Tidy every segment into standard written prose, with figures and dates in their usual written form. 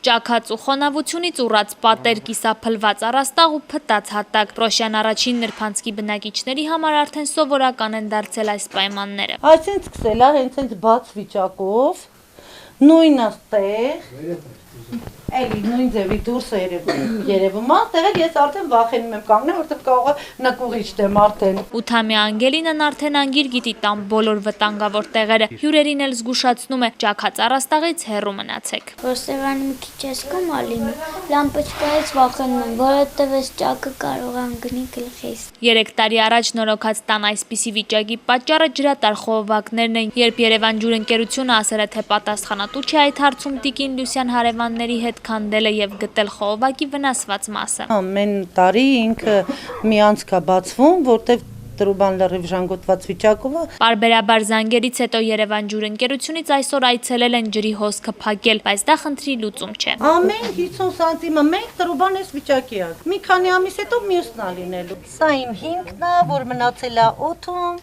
Ճաքած ու խոնավությունից ուռած պատեր, կիսափլված առաստաղ ու փտած հատակ։ Պրոշյան առաջին նրբանցքի բնակիչների համար արդեն սովորական են դարձել այս պայմանները։ Այսինքն սկսել է հենց բաց վիճակով, նույնը տեղ, էլի նույն ձևի դուրս երևում է, տեղել ես արդեն վախենում եմ կանգնել, որտեղ կարող է նկուղիչ դեմ արդեն։ 8-ամյա Անգելինան արդեն անգիր գիտի տան բոլոր վտանգավոր տեղերը, հյուրերին էլ զգուշացնում է, ճաքած առաստաղից հեռու մնացեք։ Ոստեղանի մի քիչ ես կմալին, լամպոչկայից վախենում եմ, որովհետև այս ճակը կարող է անգնի գլխիս։ 3 տարի առաջ նորոգած տան այսպիսի վիճակի պատճառը ջրատար խողովակներն են, երբ Երևան ջուրընկերությունը ասել է, թե պատասխանատու չէ այդ հարցում տիկին Լուսյան հարևանների հետ քանդել է եւ գտել խողովակի վնասված մասը։ Ամեն տարի ինքը մի անցք է բացվում, որտեղ տրուբան լրիվ ժանգոտված վիճակով է։ Պարբերաբար զանգերից հետո Երևան ջուրընկերությունից այսօր այցելել են ջրի հոսքը փակել, բայց դա խնդրի լուծում չէ։ Ամեն 50 սանտիմը մեկ տրուբան էս վիճակի է։ Մի քանի ամիս հետո մյուսն է լինելու։ Սա իմ հիմքն է, որ մնացել է օդում։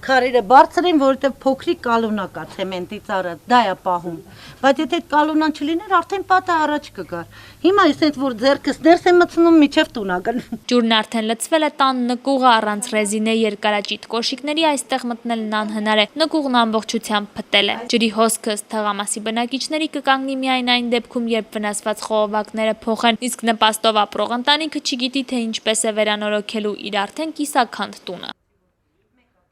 Քարերը բարձր են, որովհետև փոքրիկ կալունա կա ցեմենտի ծառը, դա է պահում։ Բայց եթե այդ կալունան չլիներ, արդեն պատը առաջ կգար։ Հիմա այսպես որ ձեռքս ներս եմ մտցնում, միջև տուն է գնում։ Ջուրն արդեն լցվել է տան նկուղը առանց ռեզինե երկարաճիտ կոշիկների այստեղ մտնելն անհնար է։ Նկուղն ամբողջությամբ փտել է։ Ջրի հոսքը ըստ թղամասի բնակիչների կկանգնի միայն այն դեպքում, երբ վնասված խողովակները փոխեն, իսկ նպաստով ապրող ընտանիքը չգիտի, թե ինչպես է վերանորոգելու իր արդեն կիսաքանդ տունը։